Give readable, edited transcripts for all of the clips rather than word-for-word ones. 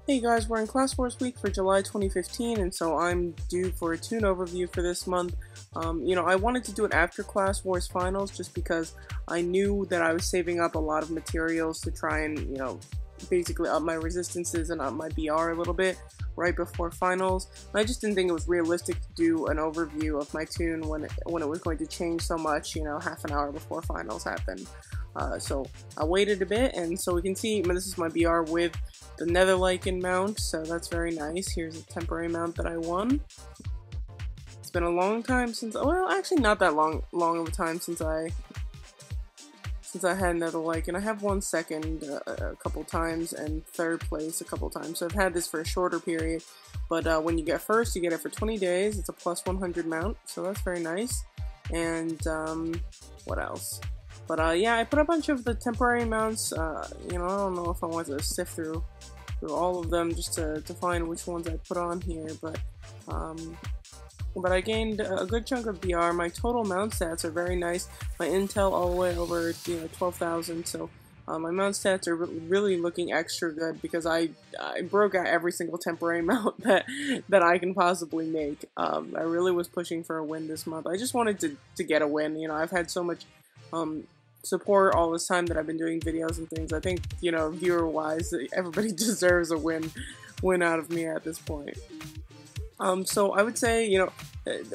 Hey guys, we're in Class Wars week for July 2015, and so I'm due for a tune overview for this month. I wanted to do it after Class Wars finals just because I knew that I was saving up a lot of materials to try and, basically up my resistances and up my BR a little bit right before finals. And I just didn't think it was realistic to do an overview of my tune when it was going to change so much, half an hour before finals happened. So I waited a bit, and so we can see, this is my BR with the Netherlycan mount, so that's very nice. Here's a temporary mount that I won. It's been a long time since, well, actually not that long of a time since I had Netherlycan. I have won second a couple times and third place a couple times, so I've had this for a shorter period. But when you get first, you get it for 20 days. It's a plus 100 mount, so that's very nice. And what else? But yeah, I put a bunch of the temporary mounts. I don't know if I want to sift through all of them just to find which ones I put on here, but I gained a good chunk of BR. My total mount stats are very nice. My intel all the way over 12,000. So my mount stats are really looking extra good because I broke out every single temporary mount that I can possibly make. I really was pushing for a win this month. I just wanted to get a win. I've had so much support all this time that I've been doing videos and things. I think, viewer-wise, everybody deserves a win out of me at this point. So I would say,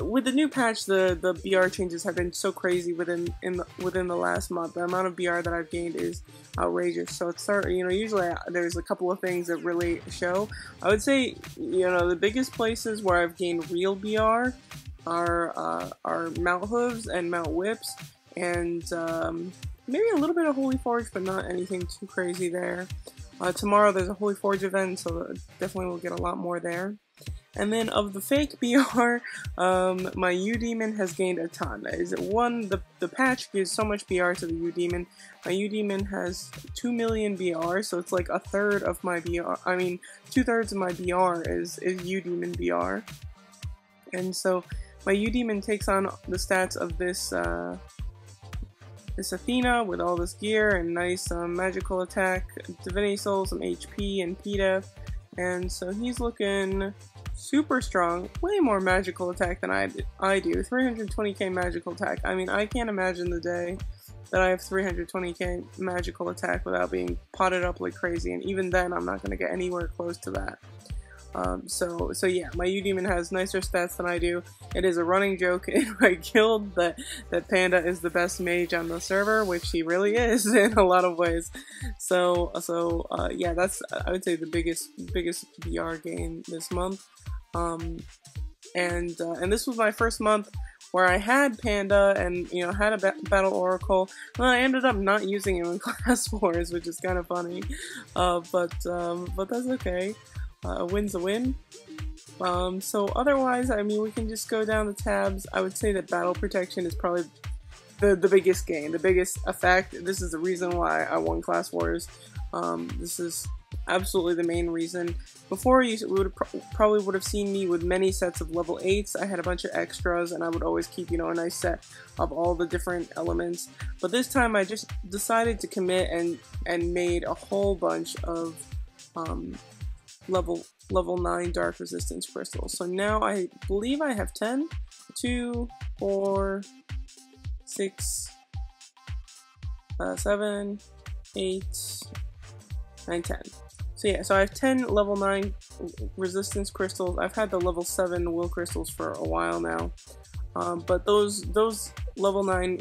with the new patch, the BR changes have been so crazy within the last month. The amount of BR that I've gained is outrageous. So it's usually there's a couple of things that really show. I would say, the biggest places where I've gained real BR are mount hooves and mount whips. And maybe a little bit of Holy Forge, but not anything too crazy there. Tomorrow there's a Holy Forge event, so definitely we'll get a lot more there. And then of the fake BR, my U-Demon has gained a ton. The patch gives so much BR to the U-Demon. My U-Demon has 2 million BR, so it's like a third of my BR. I mean, 2/3 of my BR is U-Demon BR. And so my U-Demon takes on the stats of this Athena with all this gear and nice magical attack, Divinity Soul, some HP, and PDEF, and so he's looking super strong, way more magical attack than I do, 320k magical attack. I mean, I can't imagine the day that I have 320k magical attack without being potted up like crazy, and even then I'm not going to get anywhere close to that. So yeah, my U-Demon has nicer stats than I do. It is a running joke in my guild that Panda is the best mage on the server, which he really is in a lot of ways. So yeah, that's, I would say, the biggest BR gain this month. And this was my first month where I had Panda and had a Battle Oracle, and I ended up not using him in Class Wars, which is kind of funny. But that's okay. A win's a win. So otherwise, I mean, we can just go down the tabs. I would say that battle protection is probably the biggest gain, the biggest effect. This is the reason why I won Class Wars. This is absolutely the main reason. Before, you probably would have seen me with many sets of level 8s. I had a bunch of extras, and I would always keep, a nice set of all the different elements. But this time, I just decided to commit and made a whole bunch of level 9 dark resistance crystals. So now I believe I have 10, 2, 4, 6, 7, 8, 9, 10. So yeah, so I have 10 level 9 resistance crystals. I've had the level 7 will crystals for a while now. But those level 9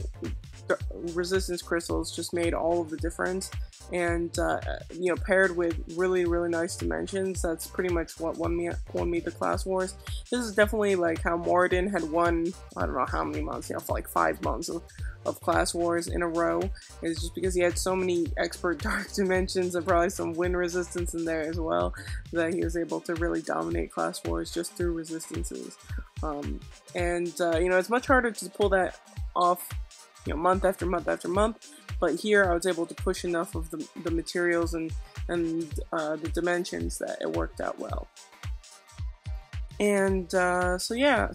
resistance crystals just made all of the difference. And paired with really nice dimensions, that's pretty much what won me the Class Wars. This is definitely like how Moradin had won, I don't know how many months, for like 5 months of Class Wars in a row. It's just because he had so many expert dark dimensions and probably some wind resistance in there as well, that he was able to really dominate Class Wars just through resistances. It's much harder to pull that off month after month after month, but here I was able to push enough of the materials and the dimensions that it worked out well. And so yeah,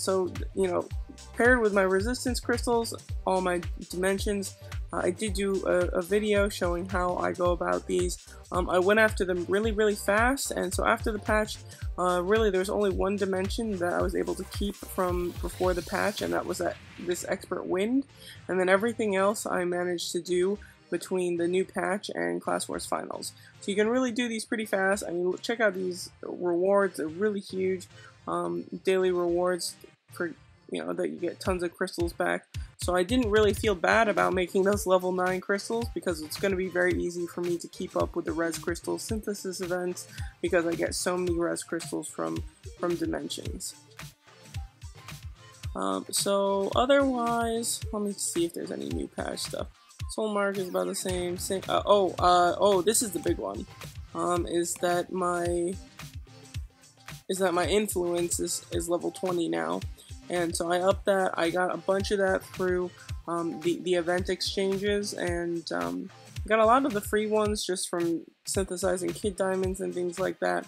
paired with my resistance crystals, all my dimensions, I did do a video showing how I go about these. I went after them really fast, and so after the patch, really there's only one dimension that I was able to keep from before the patch, and that was this expert wind, and then everything else I managed to do between the new patch and Class Wars Finals. So you can really do these pretty fast. I mean, check out these rewards, they're really huge. Daily rewards for, that you get tons of crystals back. So I didn't really feel bad about making those level 9 crystals, because it's going to be very easy for me to keep up with the res crystal synthesis events, because I get so many res crystals from dimensions. So otherwise, let me see if there's any new patch stuff. Soul Mark is about the same. This is the big one. Is that my influence is level 20 now, and so I upped that. I got a bunch of that through the event exchanges, and got a lot of the free ones just from synthesizing kid diamonds and things like that.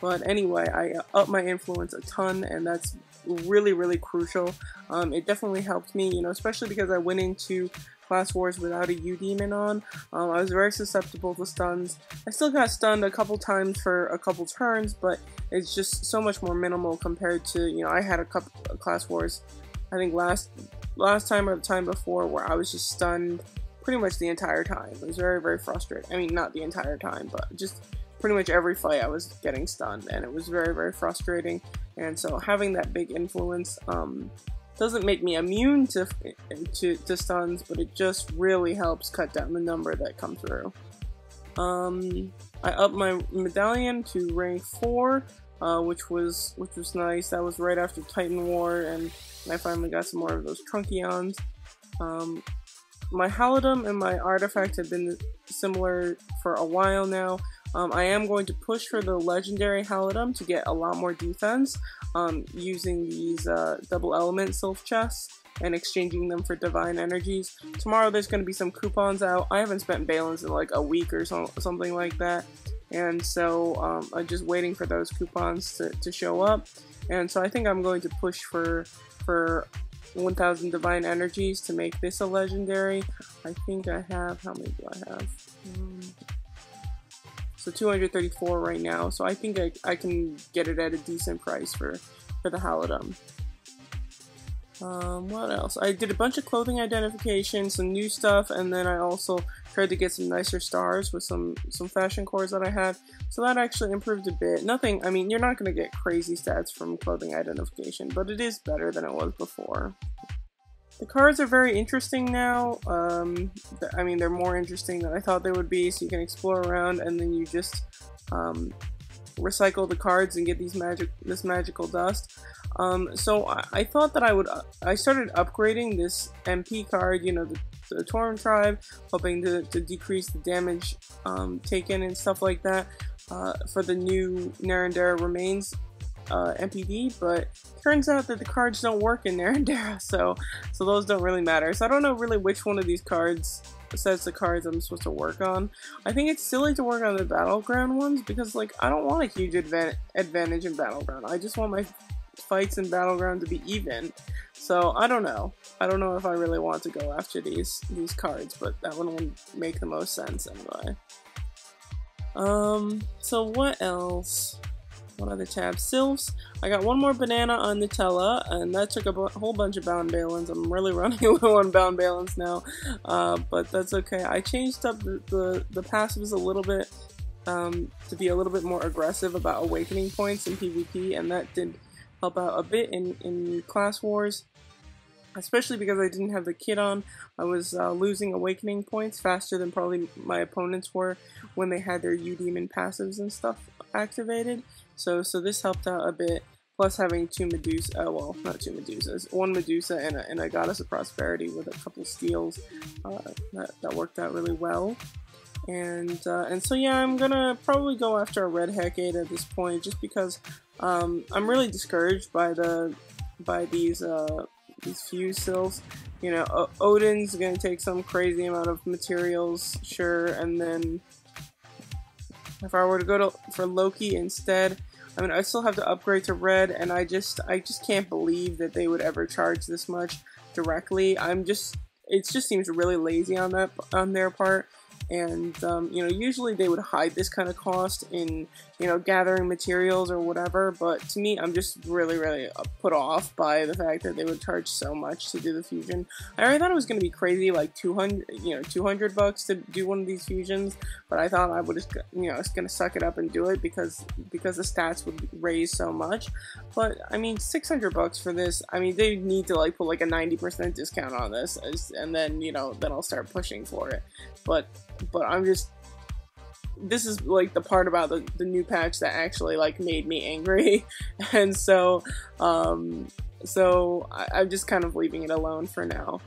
But anyway, I upped my influence a ton, and that's really crucial. It definitely helped me, especially because I went into Class Wars without a U-Demon on. I was very susceptible to stuns. I still got stunned a couple times for a couple turns, but it's just so much more minimal compared to, I had a couple Class Wars, I think last time or the time before, where I was just stunned pretty much the entire time. It was very frustrating. I mean, not the entire time, but just pretty much every fight I was getting stunned, and it was very frustrating. And so having that big influence, doesn't make me immune to stuns, but it just really helps cut down the number that come through. I upped my medallion to rank 4, which was nice. That was right after Titan War, and I finally got some more of those Trunkions. My Halidom and my artifact have been similar for a while now. I am going to push for the legendary Halidom to get a lot more defense, using these double element sylph chests and exchanging them for divine energies. Tomorrow there's going to be some coupons out. I haven't spent Balance in like a week or something like that, and so I'm just waiting for those coupons to show up. And so I think I'm going to push for 1000 divine energies to make this a legendary. I think I have, how many do I have? So 234 right now, so I think I can get it at a decent price for the Halidom. What else? I did a bunch of clothing identification, some new stuff, and then I also tried to get some nicer stars with some fashion cores that I had, so that actually improved a bit. Nothing, I mean, you're not going to get crazy stats from clothing identification, but it is better than it was before. The cards are very interesting now. I mean, they're more interesting than I thought they would be, so you can explore around, and then you just recycle the cards and get this magical dust. So I thought that I started upgrading this MP card, the Torn Tribe, hoping to decrease the damage taken and stuff like that for the new Narendera Remains MPD, but turns out that the cards don't work in Narendera, so those don't really matter. So I don't know really which one of these sets of cards I'm supposed to work on. I think it's silly to work on the Battleground ones, because like I don't want a huge advantage in Battleground. I just want my fights in Battleground to be even. So I don't know. I don't know if I really want to go after these cards, but that one would make the most sense anyway. So what else? What other tabs? Sylphs. I got one more banana on Nutella, and that took a whole bunch of bound balance. I'm really running low on bound balance now, but that's okay. I changed up the passives a little bit to be a little bit more aggressive about awakening points in PvP, and that did help out a bit in Class Wars, especially because I didn't have the kit on. I was losing awakening points faster than probably my opponents were when they had their U-Demon passives and stuff activated. So this helped out a bit, plus having two Medusa, well, not two Medusas, one Medusa and a Goddess of Prosperity with a couple steals, that worked out really well. And so yeah, I'm gonna probably go after a Red Hecate at this point, just because I'm really discouraged by these fuse sylphs. Odin's gonna take some crazy amount of materials, sure, and then if I were to go for Loki instead, I mean, I still have to upgrade to red, and I just can't believe that they would ever charge this much directly. it just seems really lazy on their part. And you know, usually they would hide this kind of cost in, you know, gathering materials or whatever, but to me, I'm just really put off by the fact that they would charge so much to do the fusion. I already thought it was going to be crazy, like 200, you know, $200 to do one of these fusions, but I thought I would just, you know, it's going to suck it up and do it because the stats would raise so much. But I mean, $600 for this, I mean, they need to like put like a 90% discount on this, and then, you know, then I'll start pushing for it. But I'm just, this is like the part about the new patch that actually like made me angry, and so I'm just kind of leaving it alone for now.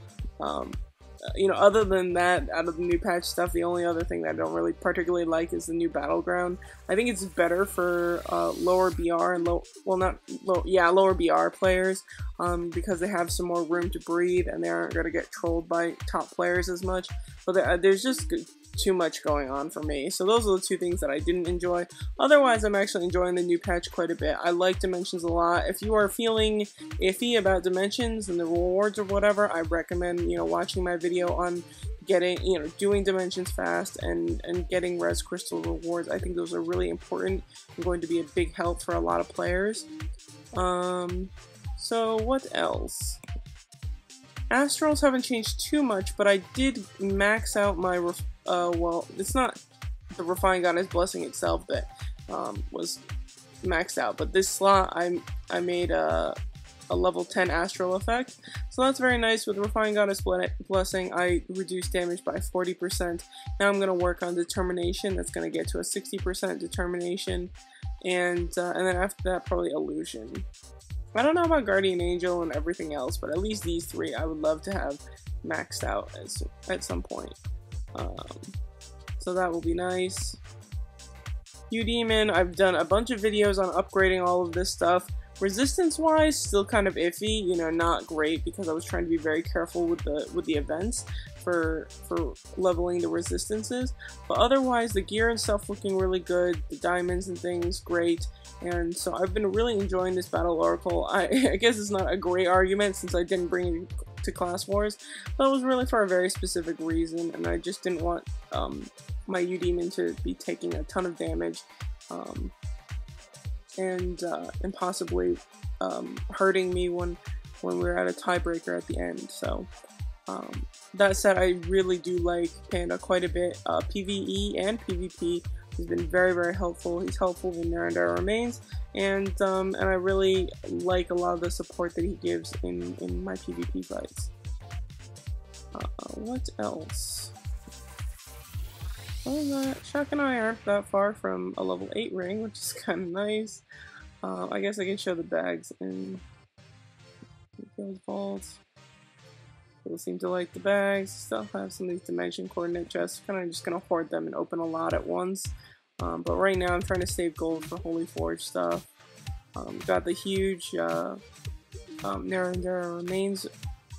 You know, other than that, out of the new patch stuff, the only other thing that I don't really particularly like is the new battleground. I think it's better for lower BR and lower BR players, because they have some more room to breathe and they aren't going to get trolled by top players as much. But there's just too much going on for me. So those are the two things that I didn't enjoy. Otherwise, I'm actually enjoying the new patch quite a bit. I like Dimensions a lot. If you are feeling iffy about Dimensions and the rewards or whatever, I recommend, you know, watching my video on getting, you know, doing Dimensions fast and getting Res Crystal rewards. I think those are really important and going to be a big help for a lot of players. So what else? Astrals haven't changed too much, but I did max out my well, it's not the Refined Goddess Blessing itself that was maxed out, but this slot I made a level 10 Astral effect, so that's very nice. With Refined Goddess Blessing, I reduced damage by 40%. Now I'm going to work on Determination. That's going to get to a 60% Determination, and then after that, probably Illusion. I don't know about Guardian Angel and everything else, but at least these three I would love to have maxed out at some point. So that will be nice. U-Demon, I've done a bunch of videos on upgrading all of this stuff. Resistance-wise, still kind of iffy, you know, not great, because I was trying to be very careful with the events for leveling the resistances. But otherwise, the gear and stuff looking really good, the diamonds and things, great. And so I've been really enjoying this Battle Oracle. I guess it's not a great argument since I didn't bring it to Class Wars, but it was really for a very specific reason, and I just didn't want my U-Demon to be taking a ton of damage, and possibly hurting me when we're at a tiebreaker at the end. So that said, I really do like Panda quite a bit. PvE and PvP has been very helpful. He's helpful when Narendra remains, and I really like a lot of the support that he gives in my PvP fights. What else? Well, Shaq and I aren't that far from a level 8 ring, which is kind of nice. I guess I can show the bags in those vaults. People seem to like the bags. Still have some of these dimension coordinate chests. Kind of just gonna hoard them and open a lot at once. But right now I'm trying to save gold for Holy Forge stuff. Got the huge Narendra Remains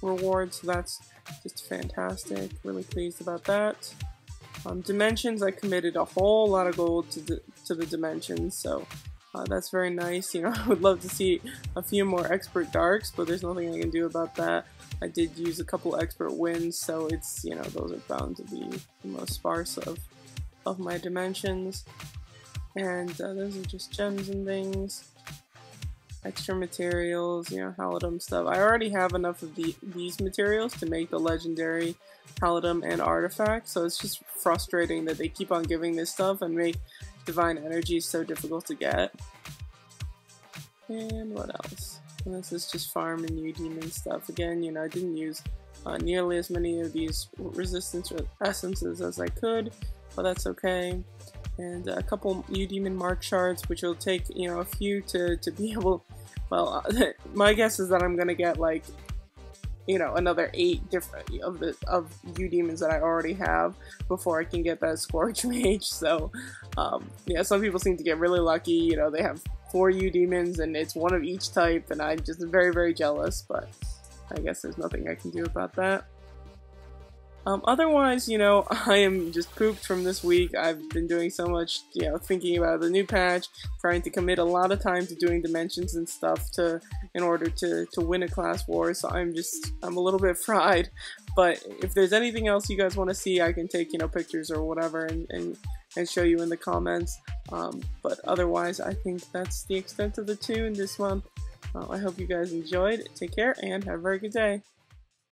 reward, so that's just fantastic. Really pleased about that. Dimensions, I committed a whole lot of gold to the dimensions, so that's very nice. You know, I would love to see a few more expert darks, but there's nothing I can do about that. I did use a couple expert wins, so it's, you know, those are bound to be the most sparse of my dimensions. And those are just gems and things. Extra materials, you know, Halidom stuff. I already have enough of these materials to make the legendary Halidom and artifact, so it's just frustrating that they keep on giving this stuff and make divine energy so difficult to get. And what else? And this is just farm and U-Demon stuff. Again, you know, I didn't use nearly as many of these resistance essences as I could, but that's okay. And a couple U-Demon mark shards, which will take, you know, a few to be able. Well, my guess is that I'm gonna get like, you know, another 8 different of U-Demons that I already have before I can get that Scourge Mage. So yeah, some people seem to get really lucky. You know, they have 4 U-Demons and it's one of each type, and I'm just very jealous. But I guess there's nothing I can do about that. Otherwise, you know, I am just pooped from this week. I've been doing so much, you know, thinking about the new patch, trying to commit a lot of time to doing dimensions and stuff in order to win a class war. So I'm a little bit fried. But if there's anything else you guys want to see, I can take, you know, pictures or whatever and show you in the comments. But otherwise, I think that's the extent of the tune this month. I hope you guys enjoyed. Take care and have a very good day.